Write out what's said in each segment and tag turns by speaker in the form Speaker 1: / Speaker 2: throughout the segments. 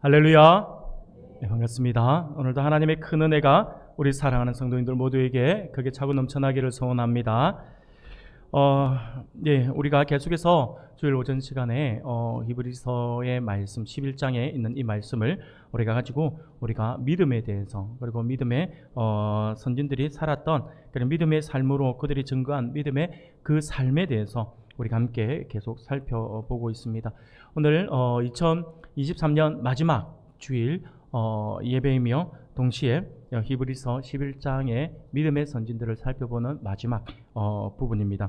Speaker 1: 할렐루야. 네, 반갑습니다. 오늘도 하나님의 큰 은혜가 우리 사랑하는 성도님들 모두에게 크게 차고 넘쳐나기를 소원합니다. 우리가 계속해서 주일 오전 시간에 히브리서의 말씀 11장에 있는 이 말씀을 우리가 가지고 우리가 믿음에 대해서, 그리고 믿음의 선진들이 살았던 그런 믿음의 삶으로 그들이 증거한 믿음의 그 삶에 대해서 우리가 함께 계속 살펴보고 있습니다. 오늘 2023년 마지막 주일 예배이며 동시에 히브리서 11장의 믿음의 선진들을 살펴보는 마지막 부분입니다.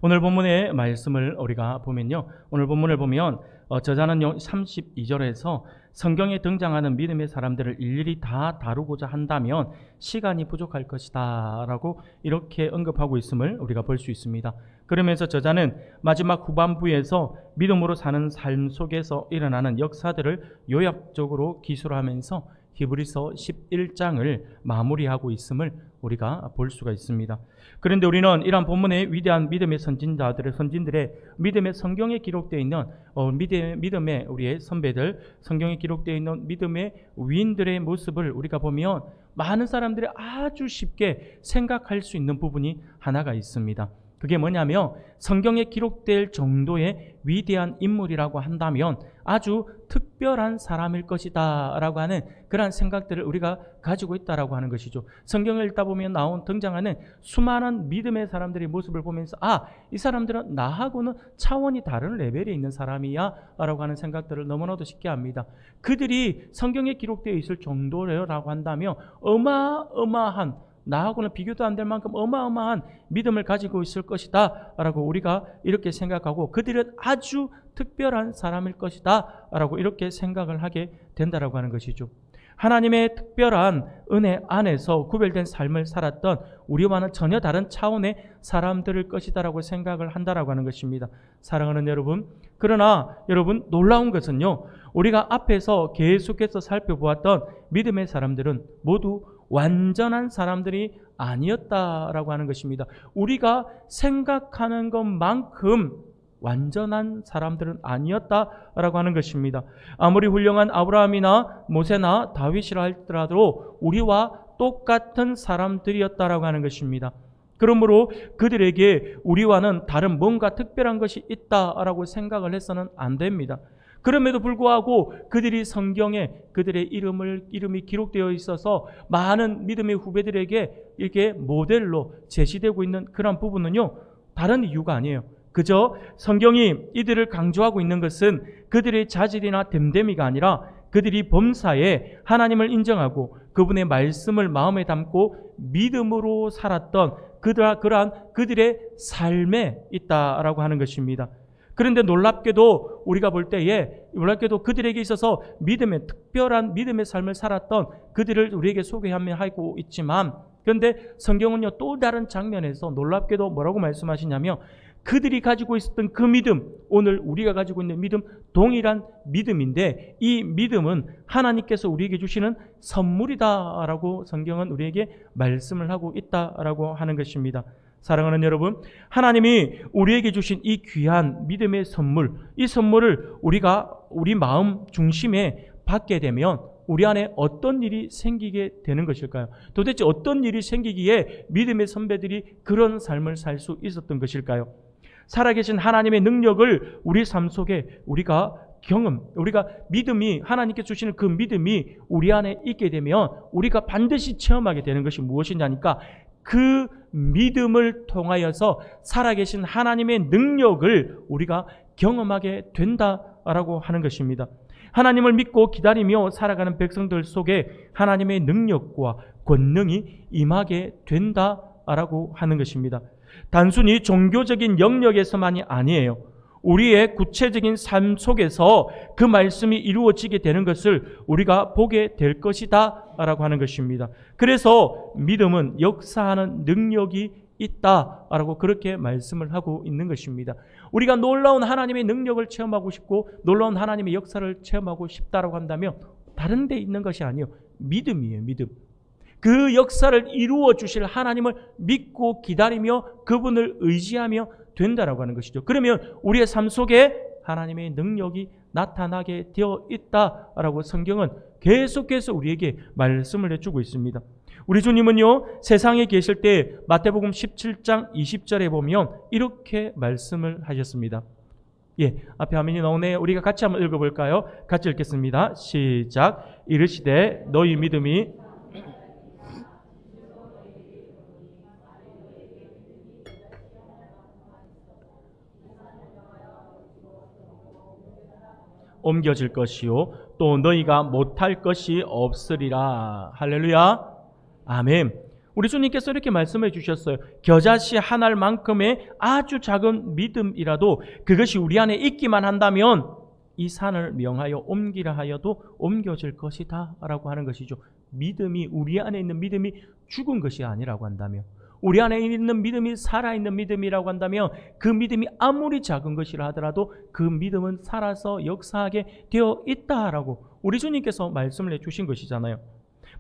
Speaker 1: 오늘 본문의 말씀을 우리가 보면요, 오늘 본문을 보면 저자는 32절에서 성경에 등장하는 믿음의 사람들을 일일이 다 다루고자 한다면 시간이 부족할 것이다 라고 이렇게 언급하고 있음을 우리가 볼 수 있습니다. 그러면서 저자는 마지막 후반부에서 믿음으로 사는 삶 속에서 일어나는 역사들을 요약적으로 기술하면서 히브리서 11장을 마무리하고 있음을 우리가 볼 수가 있습니다. 그런데 우리는 이러한 본문의 위대한 믿음의 선진들의 믿음의 성경에 기록되어 있는 믿음의 우리의 선배들, 성경에 기록되어 있는 믿음의 위인들의 모습을 우리가 보면 많은 사람들이 아주 쉽게 생각할 수 있는 부분이 하나가 있습니다. 그게 뭐냐면 성경에 기록될 정도의 위대한 인물이라고 한다면 아주 특별한 사람일 것이다 라고 하는 그런 생각들을 우리가 가지고 있다라고 하는 것이죠. 성경을 읽다 보면 등장하는 수많은 믿음의 사람들의 모습을 보면서 이 사람들은 나하고는 차원이 다른 레벨에 있는 사람이야 라고 하는 생각들을 너무나도 쉽게 합니다. 그들이 성경에 기록되어 있을 정도라고 한다면 어마어마한, 나하고는 비교도 안 될 만큼 어마어마한 믿음을 가지고 있을 것이다 라고 우리가 이렇게 생각하고, 그들은 아주 특별한 사람일 것이다 라고 이렇게 생각을 하게 된다라고 하는 것이죠. 하나님의 특별한 은혜 안에서 구별된 삶을 살았던 우리와는 전혀 다른 차원의 사람들일 것이다 라고 생각을 한다라고 하는 것입니다. 사랑하는 여러분, 그러나 여러분, 놀라운 것은요, 우리가 앞에서 계속해서 살펴보았던 믿음의 사람들은 모두 완전한 사람들이 아니었다라고 하는 것입니다. 우리가 생각하는 것만큼 완전한 사람들은 아니었다라고 하는 것입니다. 아무리 훌륭한 아브라함이나 모세나 다윗이라 할지라도 우리와 똑같은 사람들이었다라고 하는 것입니다. 그러므로 그들에게 우리와는 다른 뭔가 특별한 것이 있다라고 생각을 해서는 안 됩니다. 그럼에도 불구하고 그들이 성경에 그들의 이름이 기록되어 있어서 많은 믿음의 후배들에게 이렇게 모델로 제시되고 있는 그런 부분은요, 다른 이유가 아니에요. 그저 성경이 이들을 강조하고 있는 것은 그들의 자질이나 됨됨이가 아니라 그들이 범사에 하나님을 인정하고 그분의 말씀을 마음에 담고 믿음으로 살았던 그러한 그들의 삶에 있다라고 하는 것입니다. 그런데 놀랍게도 우리가 볼 때에 그들에게 있어서 특별한 믿음의 삶을 살았던 그들을 우리에게 소개하고 있지만, 그런데 성경은요, 또 다른 장면에서 놀랍게도 뭐라고 말씀하시냐면 그들이 가지고 있었던 그 믿음, 오늘 우리가 가지고 있는 믿음, 동일한 믿음인데 이 믿음은 하나님께서 우리에게 주시는 선물이다라고 성경은 우리에게 말씀을 하고 있다라고 하는 것입니다. 사랑하는 여러분, 하나님이 우리에게 주신 이 귀한 믿음의 선물, 이 선물을 우리가 우리 마음 중심에 받게 되면 우리 안에 어떤 일이 생기게 되는 것일까요? 도대체 어떤 일이 생기기에 믿음의 선배들이 그런 삶을 살 수 있었던 것일까요? 살아계신 하나님의 능력을 우리 삶 속에 우리가 믿음이, 하나님께 주시는 그 믿음이 우리 안에 있게 되면 우리가 반드시 체험하게 되는 것이 무엇이냐니까, 그 믿음을 통하여서 살아계신 하나님의 능력을 우리가 경험하게 된다라고 하는 것입니다. 하나님을 믿고 기다리며 살아가는 백성들 속에 하나님의 능력과 권능이 임하게 된다라고 하는 것입니다. 단순히 종교적인 영역에서만이 아니에요. 우리의 구체적인 삶 속에서 그 말씀이 이루어지게 되는 것을 우리가 보게 될 것이다 라고 하는 것입니다. 그래서 믿음은 역사하는 능력이 있다라고 그렇게 말씀을 하고 있는 것입니다. 우리가 놀라운 하나님의 능력을 체험하고 싶고 놀라운 하나님의 역사를 체험하고 싶다라고 한다면 다른 데 있는 것이 아니에요. 믿음이에요. 믿음. 그 역사를 이루어 주실 하나님을 믿고 기다리며 그분을 의지하며 된다라고 하는 것이죠. 그러면 우리의 삶 속에 하나님의 능력이 나타나게 되어 있다라고 성경은 계속해서 우리에게 말씀을 해주고 있습니다. 우리 주님은요, 세상에 계실 때 마태복음 17장 20절에 보면 이렇게 말씀을 하셨습니다. 앞에 화면이 나오네요. 우리가 같이 한번 읽어볼까요? 같이 읽겠습니다. 시작. 이르시되 너희 믿음이 옮겨질 것이요 또 너희가 못할 것이 없으리라. 할렐루야. 아멘. 우리 주님께서 이렇게 말씀해 주셨어요. 겨자씨 한 알만큼의 아주 작은 믿음이라도 그것이 우리 안에 있기만 한다면 이 산을 명하여 옮기라 하여도 옮겨질 것이다 라고 하는 것이죠. 믿음이, 우리 안에 있는 믿음이 죽은 것이 아니라고 한다면, 우리 안에 있는 믿음이 살아있는 믿음이라고 한다면, 그 믿음이 아무리 작은 것이라 하더라도 그 믿음은 살아서 역사하게 되어 있다라고 우리 주님께서 말씀을 해주신 것이잖아요.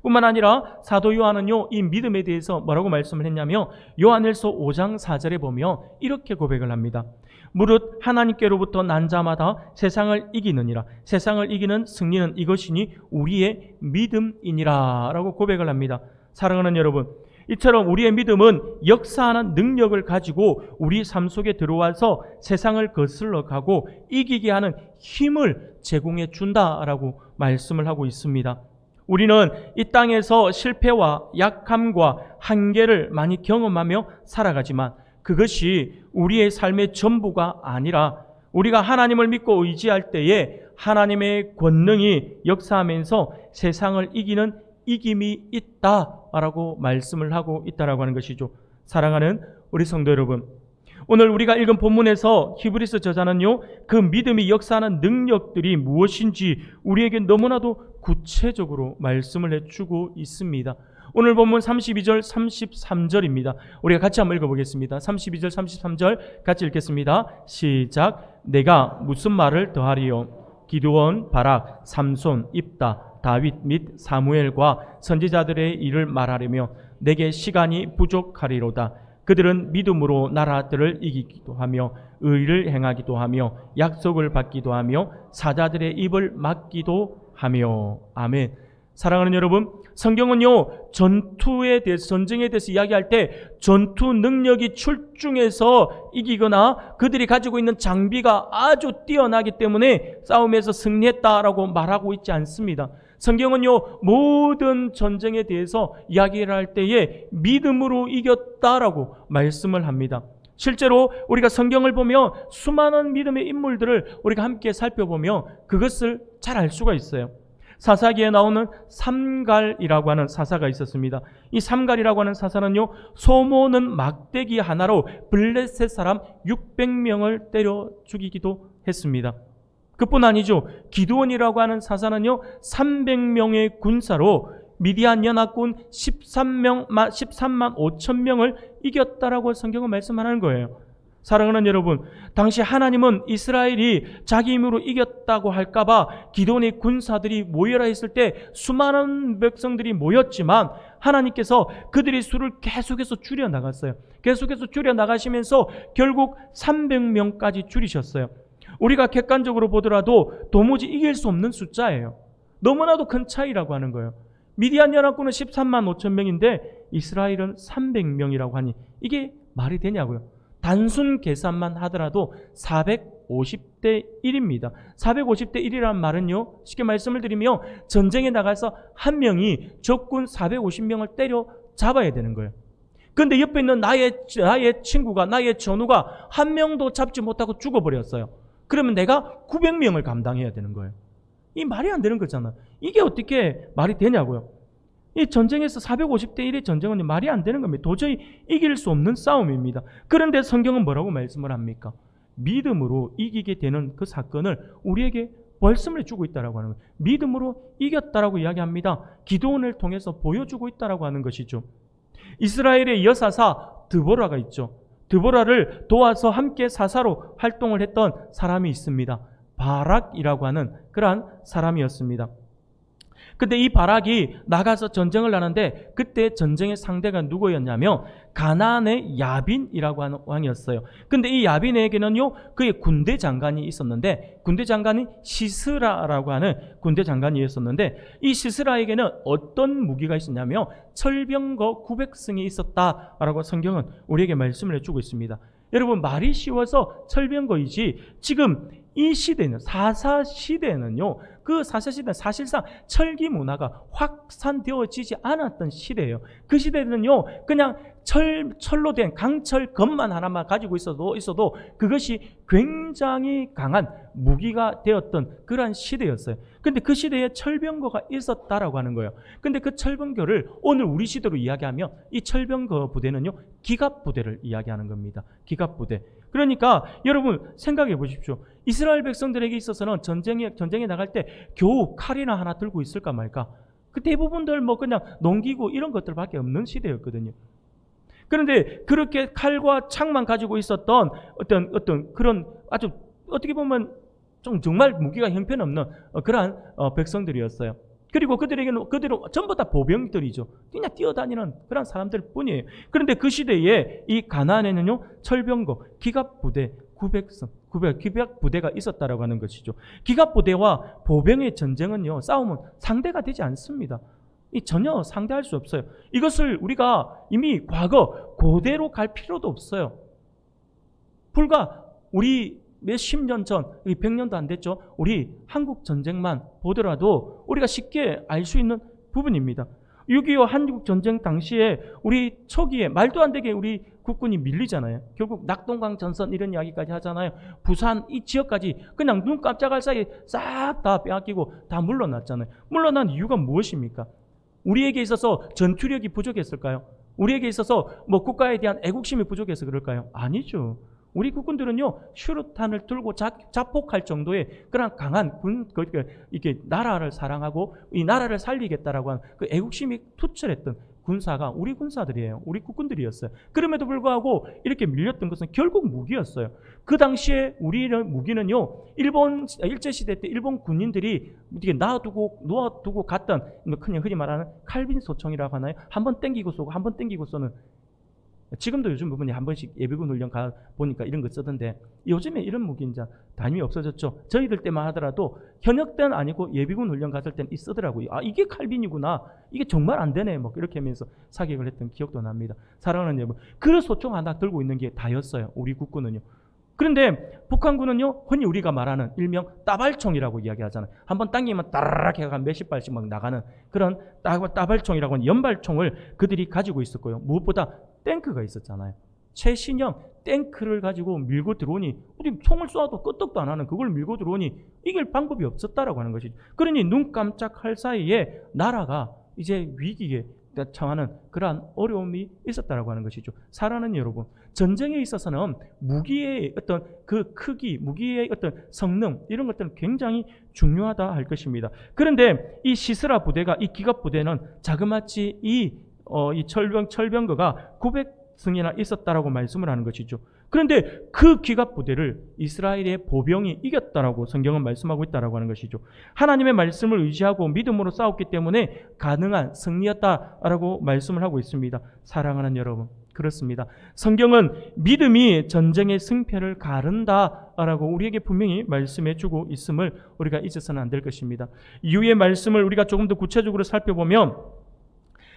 Speaker 1: 뿐만 아니라 사도 요한은요, 이 믿음에 대해서 뭐라고 말씀을 했냐면, 요한일서 5장 4절에 보면 이렇게 고백을 합니다. 무릇 하나님께로부터 난 자마다 세상을 이기느니라. 세상을 이기는 승리는 이것이니 우리의 믿음이니라 라고 고백을 합니다. 사랑하는 여러분, 이처럼 우리의 믿음은 역사하는 능력을 가지고 우리 삶 속에 들어와서 세상을 거슬러 가고 이기게 하는 힘을 제공해 준다라고 말씀을 하고 있습니다. 우리는 이 땅에서 실패와 약함과 한계를 많이 경험하며 살아가지만 그것이 우리의 삶의 전부가 아니라 우리가 하나님을 믿고 의지할 때에 하나님의 권능이 역사하면서 세상을 이기는 이김이 있다라고 말씀을 하고 있다라고 하는 것이죠. 사랑하는 우리 성도 여러분, 오늘 우리가 읽은 본문에서 히브리서 저자는요, 그 믿음이 역사하는 능력들이 무엇인지 우리에게 너무나도 구체적으로 말씀을 해주고 있습니다. 오늘 본문 32절 33절입니다. 우리가 같이 한번 읽어보겠습니다. 32절 33절 같이 읽겠습니다. 시작. 내가 무슨 말을 더하리요? 기드온, 바락, 삼손, 입다, 다윗 및 사무엘과 선지자들의 일을 말하려며 내게 시간이 부족하리로다. 그들은 믿음으로 나라들을 이기기도 하며 의를 행하기도 하며 약속을 받기도 하며 사자들의 입을 막기도 하며. 아멘. 사랑하는 여러분, 성경은요, 전투에 대해서, 전쟁에 대해서 이야기할 때 전투 능력이 출중해서 이기거나 그들이 가지고 있는 장비가 아주 뛰어나기 때문에 싸움에서 승리했다라고 말하고 있지 않습니다. 성경은요, 모든 전쟁에 대해서 이야기를 할 때에 믿음으로 이겼다라고 말씀을 합니다. 실제로 우리가 성경을 보면 수많은 믿음의 인물들을 우리가 함께 살펴보면 그것을 잘 알 수가 있어요. 사사기에 나오는 삼갈이라고 하는 사사가 있었습니다. 이 삼갈이라고 하는 사사는요, 소모는 막대기 하나로 블레셋 사람 600명을 때려 죽이기도 했습니다. 그뿐 아니죠. 기드온이라고 하는 사사는요, 300명의 군사로 미디안 연합군 13만 5천 명을 이겼다라고 성경은 말씀하는 거예요. 사랑하는 여러분, 당시 하나님은 이스라엘이 자기 힘으로 이겼다고 할까봐 기드온의 군사들이 모여라 했을 때 수많은 백성들이 모였지만 하나님께서 그들의 수를 계속해서 줄여나갔어요. 계속해서 줄여나가시면서 결국 300명까지 줄이셨어요. 우리가 객관적으로 보더라도 도무지 이길 수 없는 숫자예요. 너무나도 큰 차이라고 하는 거예요. 미디안 연합군은 13만 5천 명인데 이스라엘은 300명이라고 하니 이게 말이 되냐고요. 단순 계산만 하더라도 450대 1입니다. 450대 1이라는 말은요, 쉽게 말씀을 드리면 전쟁에 나가서 한 명이 적군 450명을 때려 잡아야 되는 거예요. 그런데 옆에 있는 나의 친구가, 나의 전우가 한 명도 잡지 못하고 죽어버렸어요. 그러면 내가 900명을 감당해야 되는 거예요. 이 말이 안 되는 거잖아. 이게 어떻게 말이 되냐고요. 이 전쟁에서 450대 1의 전쟁은 말이 안 되는 겁니다. 도저히 이길 수 없는 싸움입니다. 그런데 성경은 뭐라고 말씀을 합니까? 믿음으로 이기게 되는 그 사건을 우리에게 말씀을 주고 있다라고 하는 거예요. 믿음으로 이겼다라고 이야기합니다. 기드온을 통해서 보여주고 있다라고 하는 것이죠. 이스라엘의 여사사 드보라가 있죠. 드보라를 도와서 함께 사사로 활동을 했던 사람이 있습니다. 바락이라고 하는 그러한 사람이었습니다. 근데 이 바락이 나가서 전쟁을 하는데 그때 전쟁의 상대가 누구였냐면 가나안의 야빈이라고 하는 왕이었어요. 근데 이 야빈에게는요, 그의 군대 장관이 있었는데, 군대 장관이 시스라라고 하는 군대 장관이었었는데, 이 시스라에게는 어떤 무기가 있었냐면 철병거 900승이 있었다라고 성경은 우리에게 말씀을 해주고 있습니다. 여러분, 말이 쉬워서 철병거이지, 지금 이 시대는, 사사 시대는요, 그 사사 시대는 사실상 철기 문화가 확산되어지지 않았던 시대예요. 그 시대는요, 그냥 철로 된 강철검만 하나만 가지고 있어도 그것이 굉장히 강한 무기가 되었던 그러한 시대였어요. 근데 그 시대에 철병거가 있었다라고 하는 거예요. 근데 그 철병거를 오늘 우리 시대로 이야기하면 이 철병거 부대는요, 기갑부대를 이야기하는 겁니다. 기갑부대. 그러니까 여러분 생각해 보십시오. 이스라엘 백성들에게 있어서는 전쟁에 나갈 때 겨우 칼이나 하나 들고 있을까 말까. 그 대부분들 뭐 그냥 농기구 이런 것들밖에 없는 시대였거든요. 그런데 그렇게 칼과 창만 가지고 있었던 어떤 그런 아주 어떻게 보면 좀 정말 무기가 형편없는 그러한 백성들이었어요. 그리고 그들에게는 그대로 전부 다 보병들이죠. 그냥 뛰어다니는 그런 사람들 뿐이에요. 그런데 그 시대에 이 가나안에는요, 철병거, 기갑부대 900성, 기갑부대가 있었다라고 하는 것이죠. 기갑부대와 보병의 전쟁은요, 싸움은 상대가 되지 않습니다. 전혀 상대할 수 없어요. 이것을 우리가 이미 과거 고대로 갈 필요도 없어요. 불과 우리 몇십 년 전, 100년도 안 됐죠. 우리 한국 전쟁만 보더라도 우리가 쉽게 알 수 있는 부분입니다. 6.25 한국 전쟁 당시에 우리 초기에 말도 안 되게 우리 국군이 밀리잖아요. 결국 낙동강 전선 이런 이야기까지 하잖아요. 부산 이 지역까지 그냥 눈 깜짝할 사이에 싹 다 빼앗기고 다 물러났잖아요. 물러난 이유가 무엇입니까? 우리에게 있어서 전투력이 부족했을까요? 우리에게 있어서 뭐 국가에 대한 애국심이 부족해서 그럴까요? 아니죠. 우리 국군들은요, 슈루탄을 들고 자폭할 정도의 그런 강한 이렇게 나라를 사랑하고 이 나라를 살리겠다라고 하는 그 애국심이 투철했던 군사가 우리 군사들이에요. 우리 국군들이었어요. 그럼에도 불구하고 이렇게 밀렸던 것은 결국 무기였어요. 그 당시에 우리는 무기는요, 일제시대 때 일본 군인들이 이렇게 놓아두고 갔던, 그냥 흔히 말하는 칼빈 소총이라고 하나요? 한번 땡기고 쏘고 한번 땡기고 쏘는. 지금도 요즘 부분이 한 번씩 예비군 훈련 가 보니까 이런 거 쓰던데, 요즘에 이런 무기 이제 다임이 없어졌죠. 저희들 때만 하더라도 현역 때는 아니고 예비군 훈련 갔을 때는 쓰더라고요. 아, 이게 칼빈이구나. 이게 정말 안 되네. 뭐 이렇게 하면서 사격을 했던 기억도 납니다. 사랑하는 여러분, 그 소총 하나 들고 있는 게 다였어요. 우리 국군은요. 그런데 북한군은요, 흔히 우리가 말하는 일명 따발총이라고 이야기하잖아요. 한번 당기면 따라락 해가 몇십 발씩 막 나가는 그런 따발총이라고 하는 연발총을 그들이 가지고 있었고요. 무엇보다 탱크가 있었잖아요. 최신형 탱크를 가지고 밀고 들어오니, 어디 총을 쏘아도 끄떡도 안 하는 그걸 밀고 들어오니 이길 방법이 없었다라고 하는 것이죠. 그러니 눈 깜짝할 사이에 나라가 이제 위기에 처하는 그러한 어려움이 있었다라고 하는 것이죠. 사랑하는 여러분, 전쟁에 있어서는 무기의 어떤 그 크기, 무기의 어떤 성능 이런 것들은 굉장히 중요하다 할 것입니다. 그런데 이 시스라 부대가, 이 기갑 부대는 자그마치 이 철병거가 900승이나 있었다라고 말씀을 하는 것이죠. 그런데 그 기갑 부대를 이스라엘의 보병이 이겼다라고 성경은 말씀하고 있다라고 하는 것이죠. 하나님의 말씀을 의지하고 믿음으로 싸웠기 때문에 가능한 승리였다라고 말씀을 하고 있습니다. 사랑하는 여러분, 그렇습니다. 성경은 믿음이 전쟁의 승패를 가른다라고 우리에게 분명히 말씀해 주고 있음을 우리가 잊어서는 안 될 것입니다. 이후의 말씀을 우리가 조금 더 구체적으로 살펴보면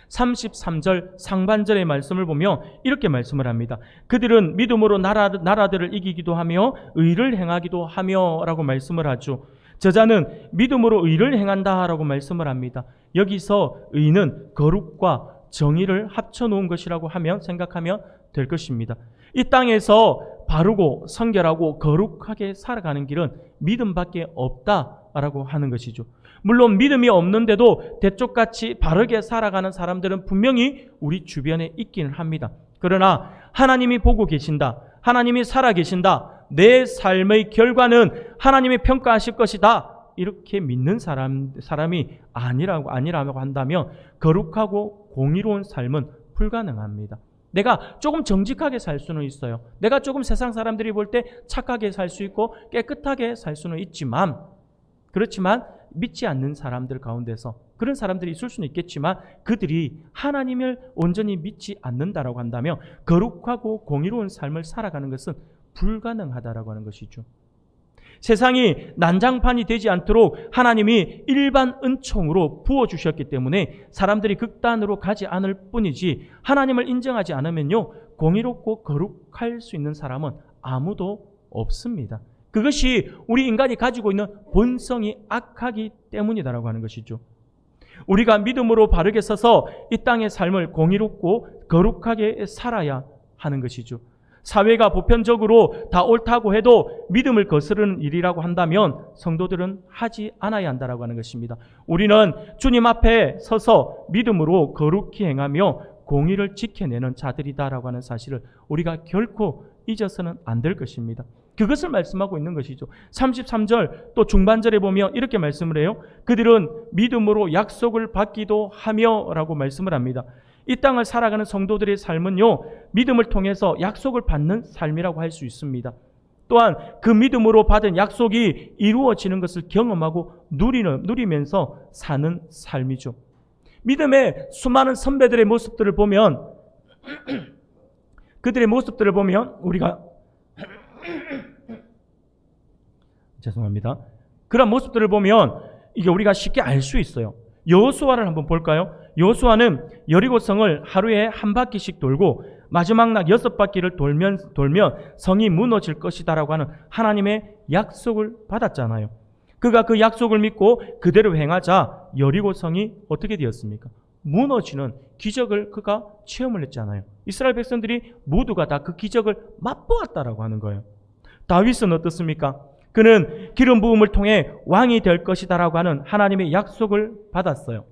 Speaker 1: 33절 상반절의 말씀을 보며 이렇게 말씀을 합니다. 그들은 믿음으로 나라들을 이기기도 하며 의를 행하기도 하며 라고 말씀을 하죠. 저자는 믿음으로 의를 행한다 라고 말씀을 합니다. 여기서 의는 거룩과 정의를 합쳐놓은 것이라고 생각하면 될 것입니다. 이 땅에서 바르고 성결하고 거룩하게 살아가는 길은 믿음밖에 없다라고 하는 것이죠. 물론 믿음이 없는데도 대쪽같이 바르게 살아가는 사람들은 분명히 우리 주변에 있기는 합니다. 그러나 하나님이 보고 계신다, 하나님이 살아계신다, 내 삶의 결과는 하나님이 평가하실 것이다, 이렇게 믿는 사람이 아니라고 한다면 거룩하고 공의로운 삶은 불가능합니다. 내가 조금 정직하게 살 수는 있어요. 내가 조금 세상 사람들이 볼 때 착하게 살 수 있고 깨끗하게 살 수는 있지만, 그렇지만 믿지 않는 사람들 가운데서 그런 사람들이 있을 수는 있겠지만 그들이 하나님을 온전히 믿지 않는다라고 한다면 거룩하고 공의로운 삶을 살아가는 것은 불가능하다라고 하는 것이죠. 세상이 난장판이 되지 않도록 하나님이 일반 은총으로 부어주셨기 때문에 사람들이 극단으로 가지 않을 뿐이지 하나님을 인정하지 않으면요 공의롭고 거룩할 수 있는 사람은 아무도 없습니다. 그것이 우리 인간이 가지고 있는 본성이 악하기 때문이다라고 하는 것이죠. 우리가 믿음으로 바르게 서서 이 땅의 삶을 공의롭고 거룩하게 살아야 하는 것이죠. 사회가 보편적으로 다 옳다고 해도 믿음을 거스르는 일이라고 한다면 성도들은 하지 않아야 한다라고 하는 것입니다. 우리는 주님 앞에 서서 믿음으로 거룩히 행하며 공의를 지켜내는 자들이다라고 하는 사실을 우리가 결코 잊어서는 안 될 것입니다. 그것을 말씀하고 있는 것이죠. 33절 또 중반절에 보면 이렇게 말씀을 해요. 그들은 믿음으로 약속을 받기도 하며 라고 말씀을 합니다. 이 땅을 살아가는 성도들의 삶은요 믿음을 통해서 약속을 받는 삶이라고 할 수 있습니다. 또한 그 믿음으로 받은 약속이 이루어지는 것을 경험하고 누리면서 사는 삶이죠. 믿음의 수많은 선배들의 모습들을 보면 그들의 모습들을 보면 우리가 죄송합니다. 그런 모습들을 보면 이게 우리가 쉽게 알 수 있어요. 여호수아를 한번 볼까요? 여호수아는 여리고성을 하루에 한 바퀴씩 돌고 마지막 날 6바퀴를 돌면 성이 무너질 것이다라고 하는 하나님의 약속을 받았잖아요. 그가 그 약속을 믿고 그대로 행하자 여리고성이 어떻게 되었습니까? 무너지는 기적을 그가 체험을 했잖아요. 이스라엘 백성들이 모두가 다 그 기적을 맛보았다라고 하는 거예요. 다윗은 어떻습니까? 그는 기름 부음을 통해 왕이 될 것이다라고 하는 하나님의 약속을 받았어요.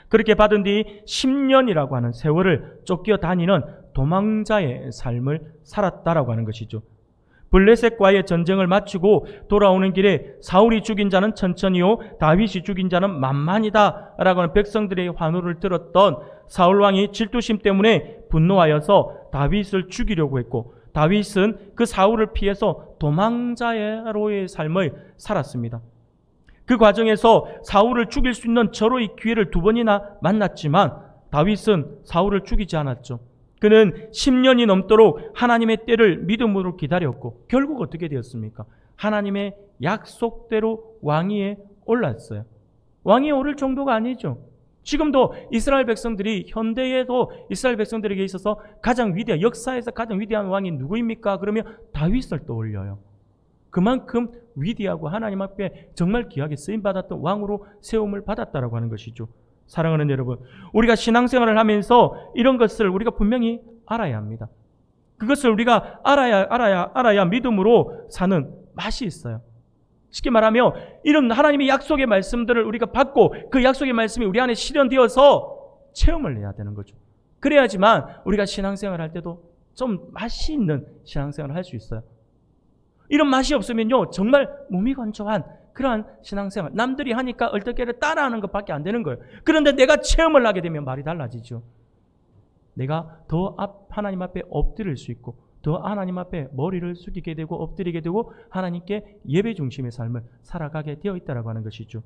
Speaker 1: 그렇게 받은 뒤 10년이라고 하는 세월을 쫓겨 다니는 도망자의 삶을 살았다라고 하는 것이죠. 블레셋과의 전쟁을 마치고 돌아오는 길에 사울이 죽인 자는 천천히요 다윗이 죽인 자는 만만이다 라고 하는 백성들의 환호를 들었던 사울왕이 질투심 때문에 분노하여서 다윗을 죽이려고 했고 다윗은 그 사울을 피해서 도망자로의 삶을 살았습니다. 그 과정에서 사울을 죽일 수 있는 절호의 기회를 2번이나 만났지만 다윗은 사울을 죽이지 않았죠. 그는 10년이 넘도록 하나님의 때를 믿음으로 기다렸고 결국 어떻게 되었습니까? 하나님의 약속대로 왕위에 올랐어요. 왕위에 오를 정도가 아니죠. 지금도 이스라엘 백성들이 현대에도 이스라엘 백성들에게 있어서 역사에서 가장 위대한 왕이 누구입니까? 그러면 다윗을 떠올려요. 그만큼 위대하고 하나님 앞에 정말 귀하게 쓰임받았던 왕으로 세움을 받았다라고 하는 것이죠. 사랑하는 여러분, 우리가 신앙생활을 하면서 이런 것을 우리가 분명히 알아야 합니다. 그것을 우리가 알아야 믿음으로 사는 맛이 있어요. 쉽게 말하면 이런 하나님의 약속의 말씀들을 우리가 받고 그 약속의 말씀이 우리 안에 실현되어서 체험을 해야 되는 거죠. 그래야지만 우리가 신앙생활을 할 때도 좀 맛이 있는 신앙생활을 할 수 있어요. 이런 맛이 없으면요 정말 몸이 건조한 그러한 신앙생활, 남들이 하니까 얼떨결에 따라하는 것밖에 안 되는 거예요. 그런데 내가 체험을 하게 되면 말이 달라지죠. 내가 더 하나님 앞에 엎드릴 수 있고 더 하나님 앞에 머리를 숙이게 되고 엎드리게 되고 하나님께 예배 중심의 삶을 살아가게 되어 있다라고 하는 것이죠.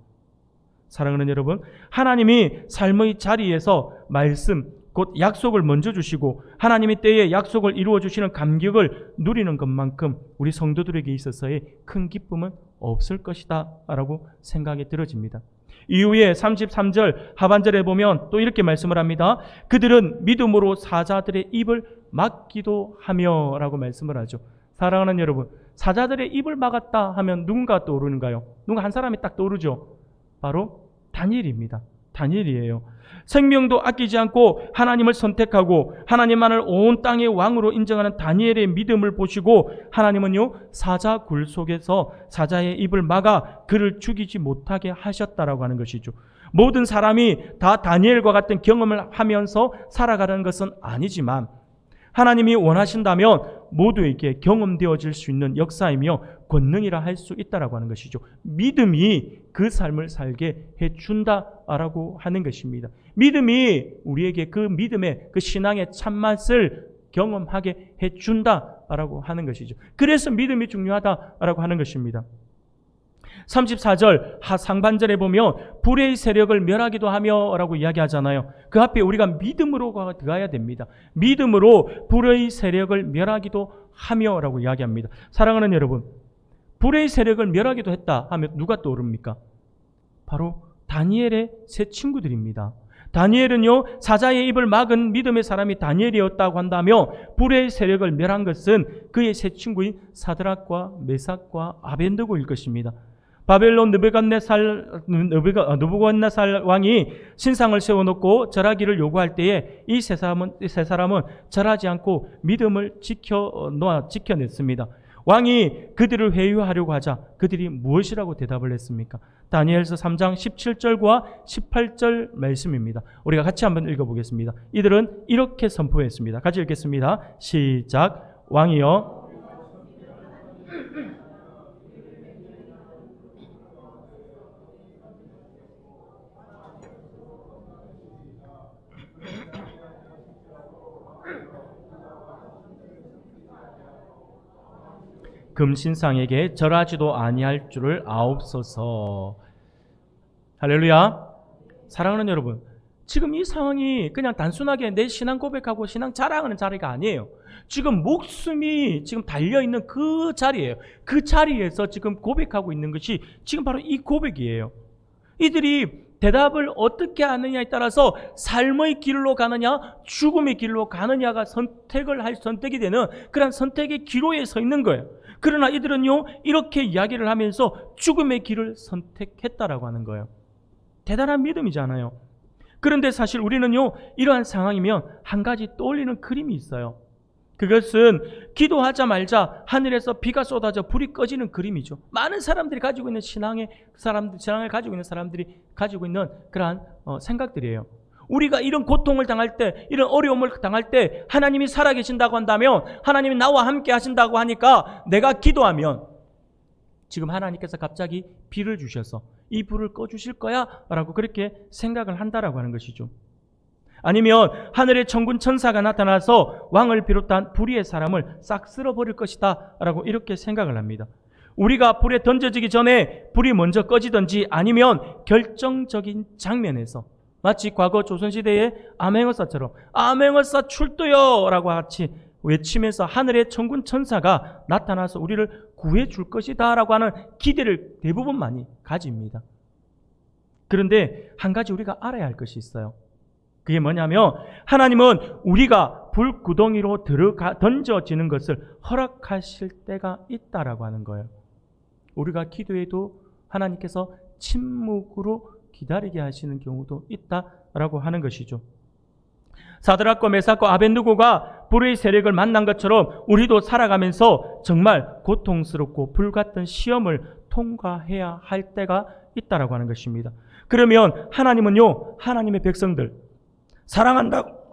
Speaker 1: 사랑하는 여러분, 하나님이 삶의 자리에서 말씀, 곧 약속을 먼저 주시고 하나님의 때에 약속을 이루어 주시는 감격을 누리는 것만큼 우리 성도들에게 있어서의 큰 기쁨은 없을 것이다 라고 생각이 들어집니다. 이후에 33절 하반절에 보면 또 이렇게 말씀을 합니다. 그들은 믿음으로 사자들의 입을 막기도 하며 라고 말씀을 하죠. 사랑하는 여러분, 사자들의 입을 막았다 하면 누군가 떠오르는가요? 누가 한 사람이 딱 떠오르죠. 바로 다니엘입니다. 다니엘이에요. 생명도 아끼지 않고 하나님을 선택하고 하나님만을 온 땅의 왕으로 인정하는 다니엘의 믿음을 보시고 하나님은요 사자 굴 속에서 사자의 입을 막아 그를 죽이지 못하게 하셨다라고 하는 것이죠. 모든 사람이 다 다니엘과 같은 경험을 하면서 살아가는 것은 아니지만 하나님이 원하신다면 모두에게 경험되어질 수 있는 역사이며 권능이라 할 수 있다라고 하는 것이죠. 믿음이 그 삶을 살게 해준다라고 하는 것입니다. 믿음이 우리에게 그 믿음의 그 신앙의 참맛을 경험하게 해준다라고 하는 것이죠. 그래서 믿음이 중요하다라고 하는 것입니다. 34절 상반절에 보면 불의 세력을 멸하기도 하며 라고 이야기하잖아요. 그 앞에 우리가 믿음으로 들어가야 됩니다. 믿음으로 불의 세력을 멸하기도 하며 라고 이야기합니다. 사랑하는 여러분, 불의 세력을 멸하기도 했다 하면 누가 떠오릅니까? 바로 다니엘의 세 친구들입니다. 다니엘은요, 사자의 입을 막은 믿음의 사람이 다니엘이었다고 한다며 불의 세력을 멸한 것은 그의 세 친구인 사드락과 메삭과 아벤느고일 것입니다. 바벨론 느부갓네살 왕이 신상을 세워놓고 절하기를 요구할 때에 이 세 사람은 절하지 않고 믿음을 지켜냈습니다. 왕이 그들을 회유하려고 하자 그들이 무엇이라고 대답을 했습니까? 다니엘서 3장 17절과 18절 말씀입니다. 우리가 같이 한번 읽어보겠습니다. 이들은 이렇게 선포했습니다. 같이 읽겠습니다. 시작. 왕이여, 금신상에게 절하지도 아니할 줄을 아옵소서. 할렐루야. 사랑하는 여러분, 지금 이 상황이 그냥 단순하게 내 신앙 고백하고 신앙 자랑하는 자리가 아니에요. 지금 목숨이 지금 달려있는 그 자리예요. 그 자리에서 지금 고백하고 있는 것이 지금 바로 이 고백이에요. 이들이 대답을 어떻게 하느냐에 따라서 삶의 길로 가느냐 죽음의 길로 가느냐가 선택이 되는 그런 선택의 기로에 서 있는 거예요. 그러나 이들은요, 이렇게 이야기를 하면서 죽음의 길을 선택했다라고 하는 거예요. 대단한 믿음이잖아요. 그런데 사실 우리는요, 이러한 상황이면 한 가지 떠올리는 그림이 있어요. 그것은 기도하자마자 하늘에서 비가 쏟아져 불이 꺼지는 그림이죠. 많은 사람들이 가지고 있는 신앙을 가지고 있는 사람들이 가지고 있는 그러한 생각들이에요. 우리가 이런 고통을 당할 때, 이런 어려움을 당할 때 하나님이 살아계신다고 한다면, 하나님이 나와 함께 하신다고 하니까 내가 기도하면 지금 하나님께서 갑자기 비를 주셔서 이 불을 꺼주실 거야 라고 그렇게 생각을 한다라고 하는 것이죠. 아니면 하늘의 천군 천사가 나타나서 왕을 비롯한 불의의 사람을 싹 쓸어버릴 것이다 라고 이렇게 생각을 합니다. 우리가 불에 던져지기 전에 불이 먼저 꺼지든지 아니면 결정적인 장면에서 마치 과거 조선시대의 암행어사처럼 암행어사 출두요 라고 같이 외치면서 하늘의 천군 천사가 나타나서 우리를 구해 줄 것이다 라고 하는 기대를 대부분 많이 가집니다. 그런데 한 가지 우리가 알아야 할 것이 있어요. 그게 뭐냐면 하나님은 우리가 불구덩이로 던져지는 것을 허락하실 때가 있다라고 하는 거예요. 우리가 기도해도 하나님께서 침묵으로 기다리게 하시는 경우도 있다라고 하는 것이죠. 사드락과 메삭과 아벤느고가 불의 세력을 만난 것처럼 우리도 살아가면서 정말 고통스럽고 불같은 시험을 통과해야 할 때가 있다라고 하는 것입니다. 그러면 하나님은요, 하나님의 백성들 사랑한다고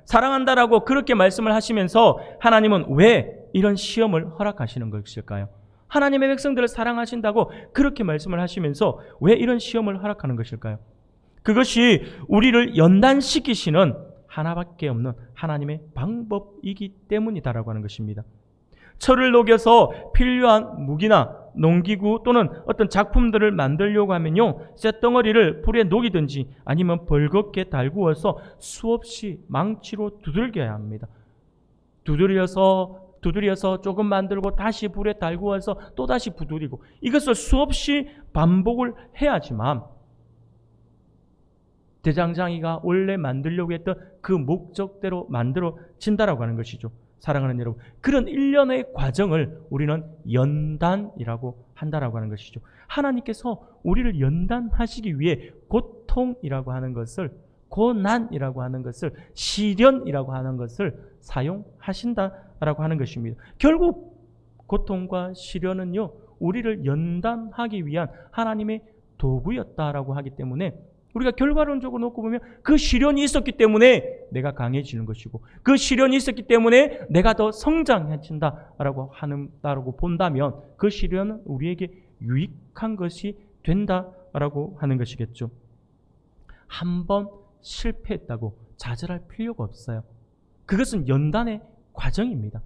Speaker 1: 사랑한다라고 그렇게 말씀을 하시면서 하나님은 왜 이런 시험을 허락하시는 것일까요? 하나님의 백성들을 사랑하신다고 그렇게 말씀을 하시면서 왜 이런 시험을 허락하는 것일까요? 그것이 우리를 연단시키시는 하나밖에 없는 하나님의 방법이기 때문이다라고 하는 것입니다. 철을 녹여서 필요한 무기나 농기구 또는 어떤 작품들을 만들려고 하면요, 쇳덩어리를 불에 녹이든지 아니면 벌겋게 달구어서 수없이 망치로 두들겨야 합니다. 두드려서 조금 만들고 다시 불에 달구어서 또다시 부두리고 이것을 수없이 반복을 해야지만 대장장이가 원래 만들려고 했던 그 목적대로 만들어진다라고 하는 것이죠. 사랑하는 여러분, 그런 일련의 과정을 우리는 연단이라고 한다라고 하는 것이죠. 하나님께서 우리를 연단하시기 위해 고통이라고 하는 것을, 고난이라고 하는 것을, 시련이라고 하는 것을 사용하신다라고 하는 것입니다. 결국 고통과 시련은요, 우리를 연단하기 위한 하나님의 도구였다라고 하기 때문에 우리가 결과론적으로 놓고 보면 그 시련이 있었기 때문에 내가 강해지는 것이고 그 시련이 있었기 때문에 내가 더 성장해진다라고 한다라고 본다면 그 시련은 우리에게 유익한 것이 된다라고 하는 것이겠죠. 한번 실패했다고 좌절할 필요가 없어요. 그것은 연단의 과정입니다.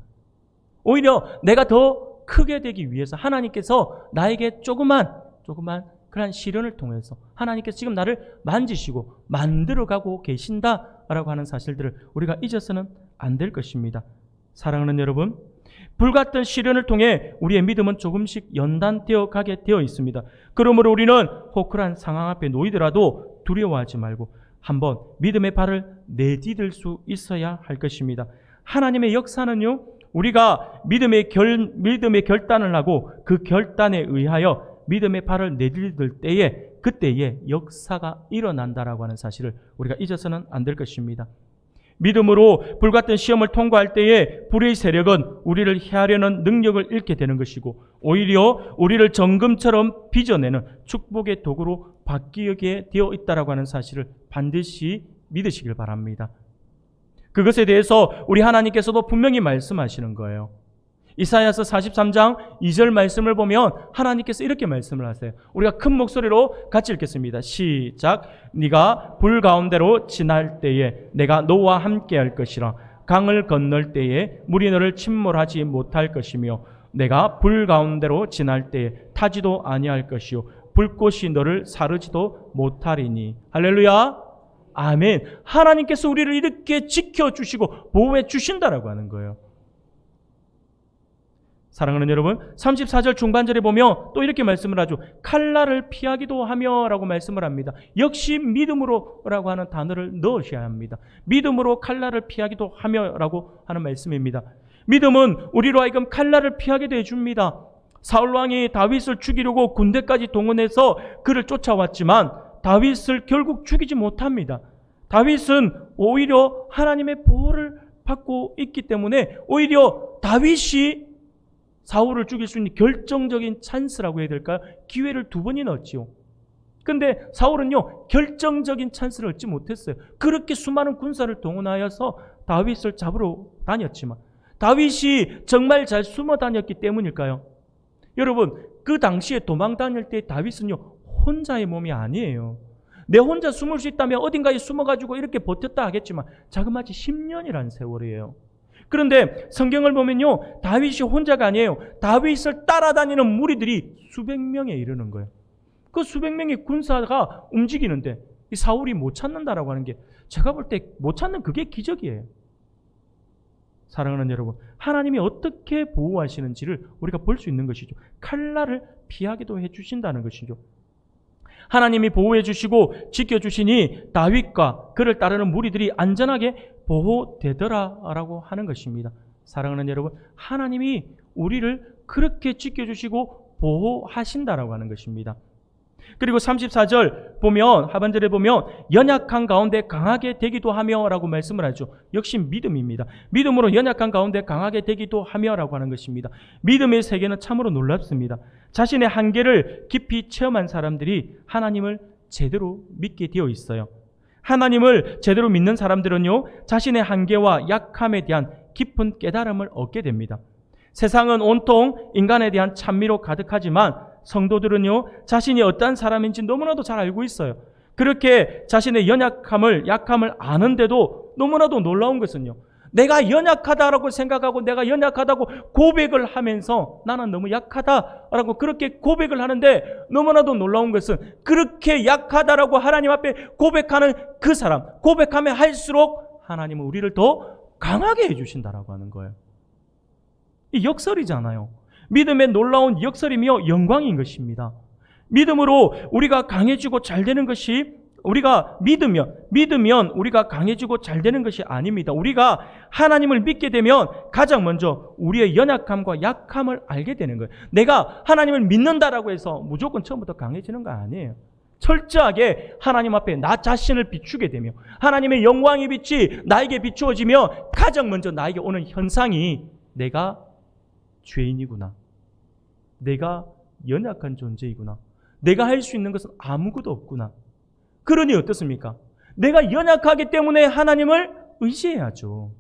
Speaker 1: 오히려 내가 더 크게 되기 위해서 하나님께서 나에게 조그만 그런 시련을 통해서 하나님께서 지금 나를 만지시고 만들어가고 계신다라고 하는 사실들을 우리가 잊어서는 안 될 것입니다. 사랑하는 여러분, 불같은 시련을 통해 우리의 믿음은 조금씩 연단되어 가게 되어 있습니다. 그러므로 우리는 호크란 상황 앞에 놓이더라도 두려워하지 말고 한번 믿음의 발을 내디딜 수 있어야 할 것입니다. 하나님의 역사는요, 우리가 믿음의 결단을 하고 그 결단에 의하여 믿음의 발을 내디딜 때에 그때에 역사가 일어난다라고 하는 사실을 우리가 잊어서는 안 될 것입니다. 믿음으로 불같은 시험을 통과할 때에 불의 세력은 우리를 해하려는 능력을 잃게 되는 것이고 오히려 우리를 정금처럼 빚어내는 축복의 도구로 바뀌게 되어 있다라고 하는 사실을 반드시 믿으시길 바랍니다. 그것에 대해서 우리 하나님께서도 분명히 말씀하시는 거예요. 이사야서 43장 2절 말씀을 보면 하나님께서 이렇게 말씀을 하세요. 우리가 큰 목소리로 같이 읽겠습니다. 시작. 네가 불 가운데로 지날 때에 내가 너와 함께 할 것이라. 강을 건널 때에 물이 너를 침몰하지 못할 것이며 내가 불 가운데로 지날 때에 타지도 아니할 것이요 불꽃이 너를 사르지도 못하리니. 할렐루야. 아멘. 하나님께서 우리를 이렇게 지켜주시고 보호해 주신다라고 하는 거예요. 사랑하는 여러분, 34절 중반절에 보면 또 이렇게 말씀을 하죠. 칼날을 피하기도 하며 라고 말씀을 합니다. 역시 믿음으로 라고 하는 단어를 넣으셔야 합니다. 믿음으로 칼날을 피하기도 하며 라고 하는 말씀입니다. 믿음은 우리로 하여금 칼날을 피하게 해줍니다. 사울왕이 다윗을 죽이려고 군대까지 동원해서 그를 쫓아왔지만 다윗을 결국 죽이지 못합니다. 다윗은 오히려 하나님의 보호를 받고 있기 때문에 오히려 다윗이 사울을 죽일 수 있는 결정적인 찬스라고 해야 될까요? 기회를 2번이나 얻지요. 근데 사울은요, 결정적인 찬스를 얻지 못했어요. 그렇게 수많은 군사를 동원하여서 다윗을 잡으러 다녔지만 다윗이 정말 잘 숨어 다녔기 때문일까요? 여러분, 그 당시에 도망 다닐 때 다윗은요, 혼자의 몸이 아니에요. 내 혼자 숨을 수 있다면 어딘가에 숨어가지고 이렇게 버텼다 하겠지만 자그마치 10년이라는 세월이에요. 그런데 성경을 보면요, 다윗이 혼자가 아니에요. 다윗을 따라다니는 무리들이 수백 명에 이르는 거예요. 그 수백 명의 군사가 움직이는데 이 사울이 못 찾는다라고 하는 게 제가 볼 때 못 찾는 그게 기적이에요. 사랑하는 여러분, 하나님이 어떻게 보호하시는지를 우리가 볼 수 있는 것이죠. 칼날을 피하기도 해주신다는 것이죠. 하나님이 보호해 주시고 지켜주시니 다윗과 그를 따르는 무리들이 안전하게 보호되더라라고 하는 것입니다. 사랑하는 여러분, 하나님이 우리를 그렇게 지켜주시고 보호하신다라고 하는 것입니다. 그리고 34절 보면, 하반절에 보면 연약한 가운데 강하게 되기도 하며 라고 말씀을 하죠. 역시 믿음입니다. 믿음으로 연약한 가운데 강하게 되기도 하며 라고 하는 것입니다. 믿음의 세계는 참으로 놀랍습니다. 자신의 한계를 깊이 체험한 사람들이 하나님을 제대로 믿게 되어 있어요. 하나님을 제대로 믿는 사람들은요, 자신의 한계와 약함에 대한 깊은 깨달음을 얻게 됩니다. 세상은 온통 인간에 대한 찬미로 가득하지만 성도들은요, 자신이 어떤 사람인지 너무나도 잘 알고 있어요. 그렇게 자신의 약함을 아는데도 너무나도 놀라운 것은요, 내가 연약하다라고 생각하고 내가 연약하다고 고백을 하면서 나는 너무 약하다라고 그렇게 고백을 하는데 너무나도 놀라운 것은 그렇게 약하다라고 하나님 앞에 고백하는 그 사람, 고백하면 할수록 하나님은 우리를 더 강하게 해주신다라고 하는 거예요. 이 역설이잖아요. 믿음의 놀라운 역설이며 영광인 것입니다. 믿음으로 우리가 강해지고 잘 되는 것이 우리가 믿으면 우리가 강해지고 잘 되는 것이 아닙니다. 우리가 하나님을 믿게 되면 가장 먼저 우리의 연약함과 약함을 알게 되는 거예요. 내가 하나님을 믿는다라고 해서 무조건 처음부터 강해지는 거 아니에요. 철저하게 하나님 앞에 나 자신을 비추게 되며 하나님의 영광의 빛이 나에게 비추어지며 가장 먼저 나에게 오는 현상이 내가 죄인이구나. 내가 연약한 존재이구나. 내가 할 수 있는 것은 아무것도 없구나. 그러니 어떻습니까? 내가 연약하기 때문에 하나님을 의지해야죠.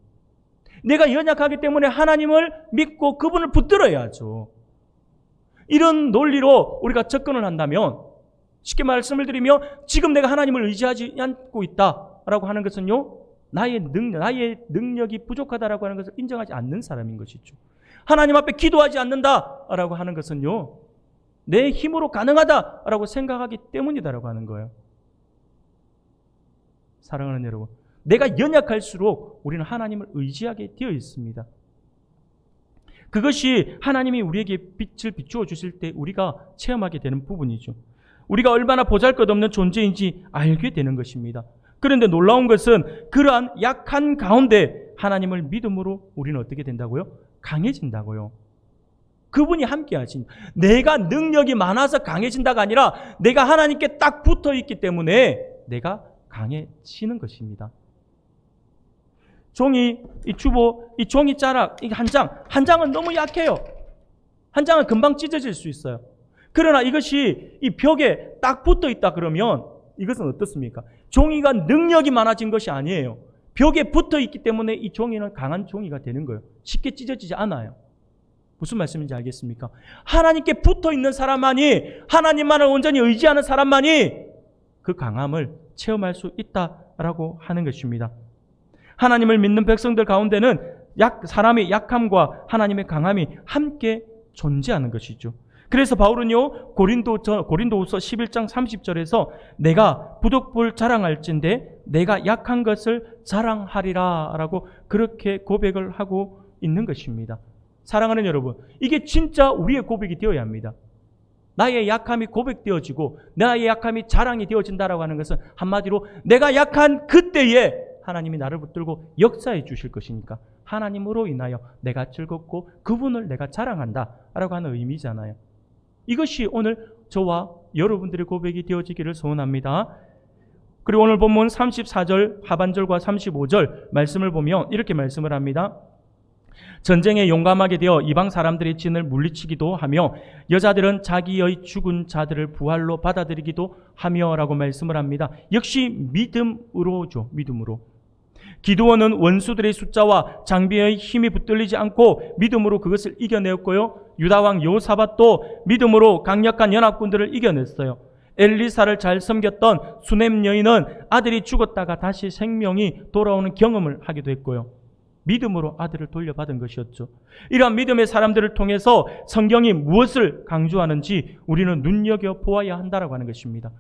Speaker 1: 내가 연약하기 때문에 하나님을 믿고 그분을 붙들어야죠. 이런 논리로 우리가 접근을 한다면 쉽게 말씀을 드리면 지금 내가 하나님을 의지하지 않고 있다라고 하는 것은요, 나의 능력이 부족하다라고 하는 것을 인정하지 않는 사람인 것이죠. 하나님 앞에 기도하지 않는다라고 하는 것은요, 내 힘으로 가능하다라고 생각하기 때문이다라고 하는 거예요. 사랑하는 여러분, 내가 연약할수록 우리는 하나님을 의지하게 되어 있습니다. 그것이 하나님이 우리에게 빛을 비추어 주실 때 우리가 체험하게 되는 부분이죠. 우리가 얼마나 보잘것없는 존재인지 알게 되는 것입니다. 그런데 놀라운 것은 그러한 약한 가운데 하나님을 믿음으로 우리는 어떻게 된다고요? 강해진다고요. 그분이 함께 하신, 내가 능력이 많아서 강해진다가 아니라 내가 하나님께 딱 붙어 있기 때문에 내가 강해지는 것입니다. 종이, 이 주보, 이 종이 자락, 이 한 장은 너무 약해요. 한 장은 금방 찢어질 수 있어요. 그러나 이것이 이 벽에 딱 붙어 있다 그러면 이것은 어떻습니까? 종이가 능력이 많아진 것이 아니에요. 벽에 붙어 있기 때문에 이 종이는 강한 종이가 되는 거예요. 쉽게 찢어지지 않아요. 무슨 말씀인지 알겠습니까? 하나님께 붙어 있는 사람만이, 하나님만을 온전히 의지하는 사람만이 그 강함을 체험할 수 있다라고 하는 것입니다. 하나님을 믿는 백성들 가운데는 사람의 약함과 하나님의 강함이 함께 존재하는 것이죠. 그래서 바울은요, 고린도후서 11장 30절에서 내가 부득불 자랑할진대 내가 약한 것을 자랑하리라 라고 그렇게 고백을 하고 있는 것입니다. 사랑하는 여러분, 이게 진짜 우리의 고백이 되어야 합니다. 나의 약함이 고백되어지고 나의 약함이 자랑이 되어진다라고 하는 것은 한마디로 내가 약한 그때에 하나님이 나를 붙들고 역사해 주실 것이니까 하나님으로 인하여 내가 즐겁고 그분을 내가 자랑한다라고 하는 의미잖아요. 이것이 오늘 저와 여러분들의 고백이 되어지기를 소원합니다. 그리고 오늘 본문 34절 하반절과 35절 말씀을 보면 이렇게 말씀을 합니다. 전쟁에 용감하게 되어 이방 사람들의 진을 물리치기도 하며 여자들은 자기의 죽은 자들을 부활로 받아들이기도 하며 라고 말씀을 합니다. 역시 믿음으로죠. 믿음으로. 기드온은 원수들의 숫자와 장비의 힘이 붙들리지 않고 믿음으로 그것을 이겨내었고요. 유다왕 여호사밧도 믿음으로 강력한 연합군들을 이겨냈어요. 엘리사를 잘 섬겼던 수넴 여인은 아들이 죽었다가 다시 생명이 돌아오는 경험을 하기도 했고요. 믿음으로 아들을 돌려받은 것이었죠. 이러한 믿음의 사람들을 통해서 성경이 무엇을 강조하는지 우리는 눈여겨보아야 한다고 하는 것입니다.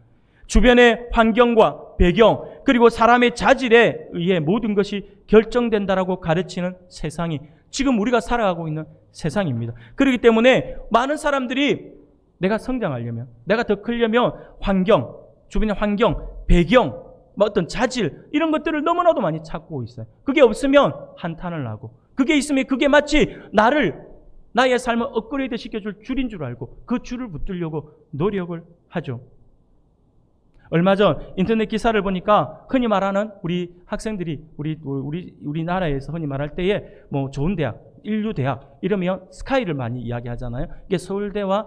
Speaker 1: 주변의 환경과 배경 그리고 사람의 자질에 의해 모든 것이 결정된다라고 가르치는 세상이 지금 우리가 살아가고 있는 세상입니다. 그렇기 때문에 많은 사람들이 내가 성장하려면, 내가 더 크려면 환경, 주변의 환경, 배경, 어떤 자질 이런 것들을 너무나도 많이 찾고 있어요. 그게 없으면 한탄을 하고, 그게 있으면 그게 마치 나의 삶을 업그레이드 시켜줄 줄인 줄 알고 그 줄을 붙들려고 노력을 하죠. 얼마 전 인터넷 기사를 보니까 흔히 말하는 우리 학생들이 우리나라에서 흔히 말할 때에 뭐 좋은 대학, 인류대학 이러면 스카이를 많이 이야기하잖아요. 이게 서울대와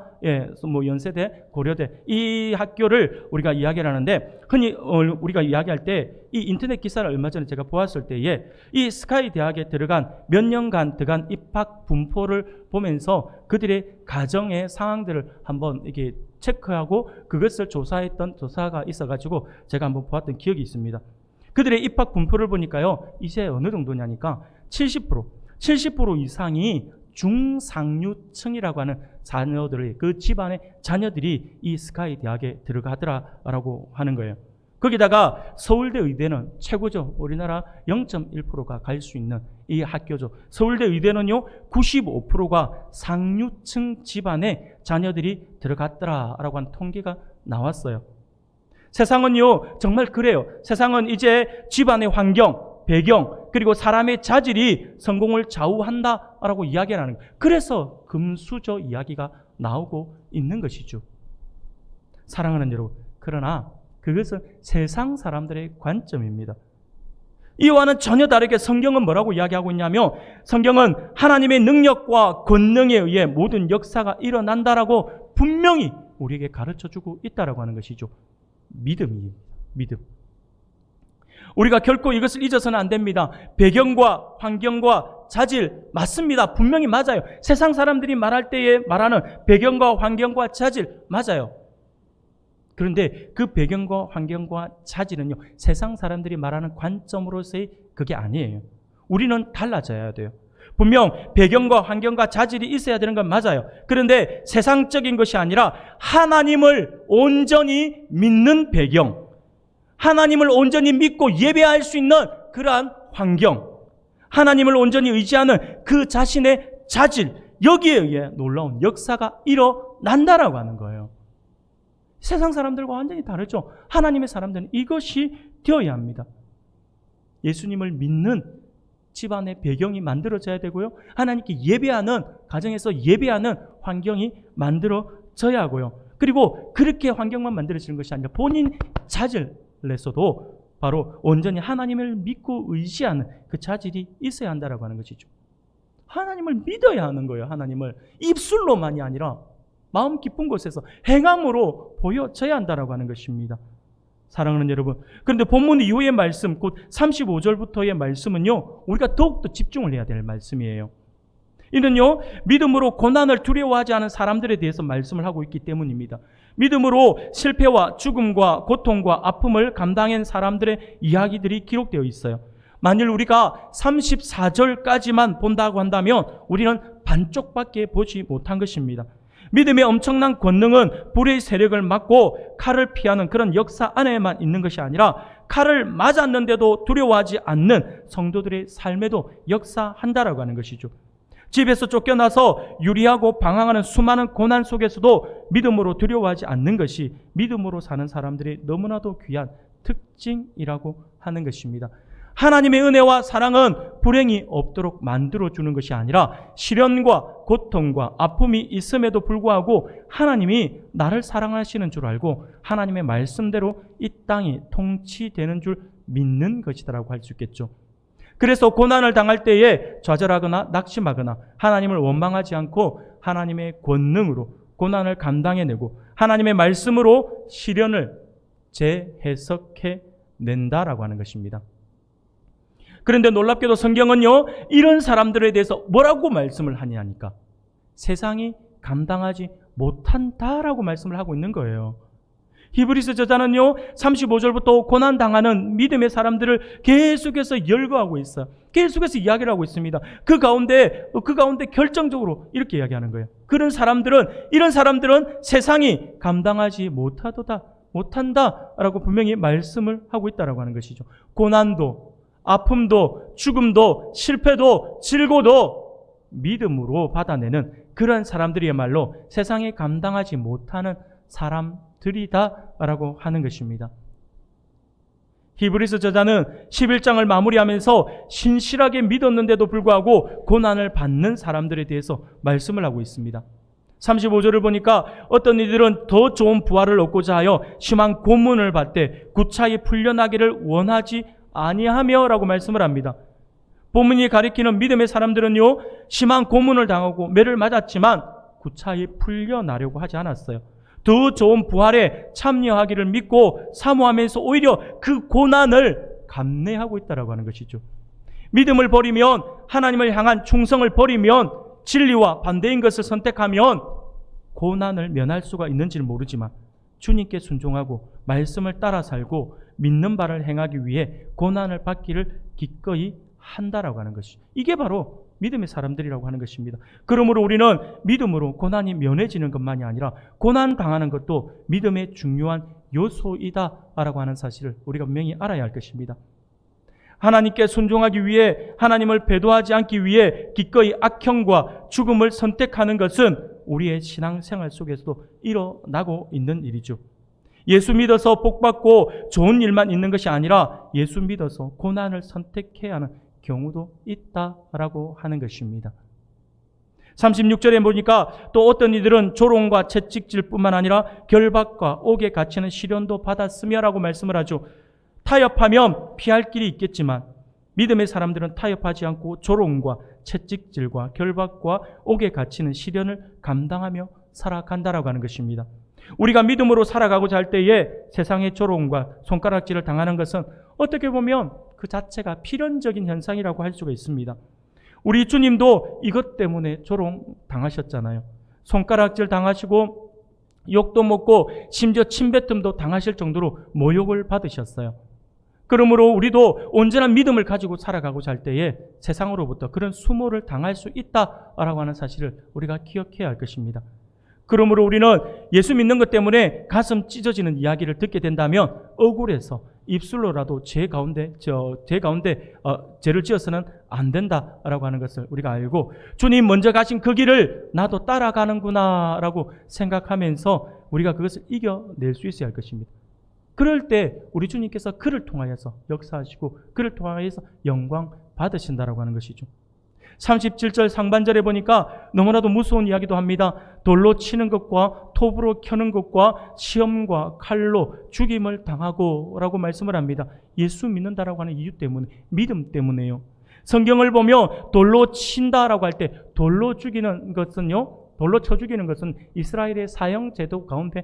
Speaker 1: 뭐 연세대, 고려대 이 학교를 우리가 이야기를 하는데 흔히 우리가 이야기할 때 이 인터넷 기사를 얼마 전에 제가 보았을 때에 이 스카이 대학에 들어간 몇 년간 들어간 입학 분포를 보면서 그들의 가정의 상황들을 한번 이렇게 체크하고 그것을 조사했던 조사가 있어가지고 제가 한번 보았던 기억이 있습니다. 그들의 입학 분포를 보니까요, 이제 어느 정도냐니까 70% 이상이 중상류층이라고 하는 그 집안의 자녀들이 이 스카이 대학에 들어가더라라고 하는 거예요. 거기다가 서울대 의대는 최고죠. 우리나라 0.1%가 갈 수 있는 이 학교죠. 서울대 의대는요 95%가 상류층 집안의 자녀들이 들어갔더라라고 하는 통계가 나왔어요. 세상은요 정말 그래요. 세상은 이제 집안의 환경, 배경 그리고 사람의 자질이 성공을 좌우한다라고 이야기를 하는 거예요. 그래서 금수저 이야기가 나오고 있는 것이죠. 사랑하는 여러분, 그러나 그것은 세상 사람들의 관점입니다. 이와는 전혀 다르게 성경은 뭐라고 이야기하고 있냐면 성경은 하나님의 능력과 권능에 의해 모든 역사가 일어난다라고 분명히 우리에게 가르쳐주고 있다라고 하는 것이죠. 믿음이에요. 믿음. 우리가 결코 이것을 잊어서는 안 됩니다. 배경과 환경과 자질 맞습니다. 분명히 맞아요. 세상 사람들이 말할 때에 말하는 배경과 환경과 자질 맞아요. 그런데 그 배경과 환경과 자질은요, 세상 사람들이 말하는 관점으로서의 그게 아니에요. 우리는 달라져야 돼요. 분명 배경과 환경과 자질이 있어야 되는 건 맞아요. 그런데 세상적인 것이 아니라 하나님을 온전히 믿는 배경, 하나님을 온전히 믿고 예배할 수 있는 그러한 환경, 하나님을 온전히 의지하는 그 자신의 자질, 여기에 의해 놀라운 역사가 일어난다라고 하는 거예요. 세상 사람들과 완전히 다르죠. 하나님의 사람들은 이것이 되어야 합니다. 예수님을 믿는 집안의 배경이 만들어져야 되고요. 하나님께 예배하는, 가정에서 예배하는 환경이 만들어져야 하고요. 그리고 그렇게 환경만 만들어지는 것이 아니라 본인 자질에서도 바로 온전히 하나님을 믿고 의지하는 그 자질이 있어야 한다라고 하는 것이죠. 하나님을 믿어야 하는 거예요. 하나님을 입술로만이 아니라 마음 깊은 곳에서 행함으로 보여져야 한다라고 하는 것입니다. 사랑하는 여러분, 그런데 본문 이후의 말씀, 곧 35절부터의 말씀은요, 우리가 더욱더 집중을 해야 될 말씀이에요. 이는요, 믿음으로 고난을 두려워하지 않은 사람들에 대해서 말씀을 하고 있기 때문입니다. 믿음으로 실패와 죽음과 고통과 아픔을 감당한 사람들의 이야기들이 기록되어 있어요. 만일 우리가 34절까지만 본다고 한다면 우리는 반쪽밖에 보지 못한 것입니다. 믿음의 엄청난 권능은 불의 세력을 막고 칼을 피하는 그런 역사 안에만 있는 것이 아니라 칼을 맞았는데도 두려워하지 않는 성도들의 삶에도 역사한다라고 하는 것이죠. 집에서 쫓겨나서 유리하고 방황하는 수많은 고난 속에서도 믿음으로 두려워하지 않는 것이 믿음으로 사는 사람들의 너무나도 귀한 특징이라고 하는 것입니다. 하나님의 은혜와 사랑은 불행이 없도록 만들어주는 것이 아니라 시련과 고통과 아픔이 있음에도 불구하고 하나님이 나를 사랑하시는 줄 알고 하나님의 말씀대로 이 땅이 통치되는 줄 믿는 것이다라고 할 수 있겠죠. 그래서 고난을 당할 때에 좌절하거나 낙심하거나 하나님을 원망하지 않고 하나님의 권능으로 고난을 감당해내고 하나님의 말씀으로 시련을 재해석해 낸다라고 하는 것입니다. 그런데 놀랍게도 성경은요, 이런 사람들에 대해서 뭐라고 말씀을 하냐니까 세상이 감당하지 못한다라고 말씀을 하고 있는 거예요. 히브리서 저자는요, 35절부터 고난당하는 믿음의 사람들을 계속해서 열거하고 있어요. 계속해서 이야기를 하고 있습니다. 그 가운데 결정적으로 이렇게 이야기하는 거예요. 이런 사람들은 세상이 감당하지 못한다라고 분명히 말씀을 하고 있다라고 하는 것이죠. 고난도, 아픔도, 죽음도, 실패도, 질고도 믿음으로 받아내는 그런 사람들이야말로 세상에 감당하지 못하는 사람들이다라고 하는 것입니다. 히브리서 저자는 11장을 마무리하면서 신실하게 믿었는데도 불구하고 고난을 받는 사람들에 대해서 말씀을 하고 있습니다. 35절을 보니까 어떤 이들은 더 좋은 부활을 얻고자 하여 심한 고문을 받되 구차히 풀려나기를 원하지 아니하며 라고 말씀을 합니다. 본문이 가리키는 믿음의 사람들은요, 심한 고문을 당하고 매를 맞았지만 구차히 풀려나려고 하지 않았어요. 더 좋은 부활에 참여하기를 믿고 사모하면서 오히려 그 고난을 감내하고 있다라고 하는 것이죠. 믿음을 버리면, 하나님을 향한 충성을 버리면, 진리와 반대인 것을 선택하면 고난을 면할 수가 있는지는 모르지만 주님께 순종하고 말씀을 따라 살고 믿는 바를 행하기 위해 고난을 받기를 기꺼이 한다라고 하는 것이, 이게 바로 믿음의 사람들이라고 하는 것입니다. 그러므로 우리는 믿음으로 고난이 면해지는 것만이 아니라 고난 당하는 것도 믿음의 중요한 요소이다라고 하는 사실을 우리가 분명히 알아야 할 것입니다. 하나님께 순종하기 위해, 하나님을 배도하지 않기 위해 기꺼이 악형과 죽음을 선택하는 것은 우리의 신앙생활 속에서도 일어나고 있는 일이죠. 예수 믿어서 복받고 좋은 일만 있는 것이 아니라 예수 믿어서 고난을 선택해야 하는 경우도 있다라고 하는 것입니다. 36절에 보니까 또 어떤 이들은 조롱과 채찍질뿐만 아니라 결박과 옥에 갇히는 시련도 받았으며 라고 말씀을 하죠. 타협하면 피할 길이 있겠지만 믿음의 사람들은 타협하지 않고 조롱과 채찍질과 결박과 옥에 갇히는 시련을 감당하며 살아간다라고 하는 것입니다. 우리가 믿음으로 살아가고자 할 때에 세상의 조롱과 손가락질을 당하는 것은 어떻게 보면 그 자체가 필연적인 현상이라고 할 수가 있습니다. 우리 주님도 이것 때문에 조롱 당하셨잖아요. 손가락질 당하시고 욕도 먹고 심지어 침뱉음도 당하실 정도로 모욕을 받으셨어요. 그러므로 우리도 온전한 믿음을 가지고 살아가고자 할 때에 세상으로부터 그런 수모를 당할 수 있다라고 하는 사실을 우리가 기억해야 할 것입니다. 그러므로 우리는 예수 믿는 것 때문에 가슴 찢어지는 이야기를 듣게 된다면 억울해서 입술로라도 죄 가운데 죄를 지어서는 안 된다라고 하는 것을 우리가 알고 주님 먼저 가신 그 길을 나도 따라가는구나라고 생각하면서 우리가 그것을 이겨낼 수 있어야 할 것입니다. 그럴 때 우리 주님께서 그를 통하여서 역사하시고 그를 통하여서 영광 받으신다라고 하는 것이죠. 37절 상반절에 보니까 너무나도 무서운 이야기도 합니다. 돌로 치는 것과 톱으로 켜는 것과 시험과 칼로 죽임을 당하고 라고 말씀을 합니다. 예수 믿는다라고 하는 이유 때문에, 믿음 때문에요. 성경을 보며 돌로 친다라고 할 때 돌로 죽이는 것은요, 돌로 쳐 죽이는 것은 이스라엘의 사형 제도 가운데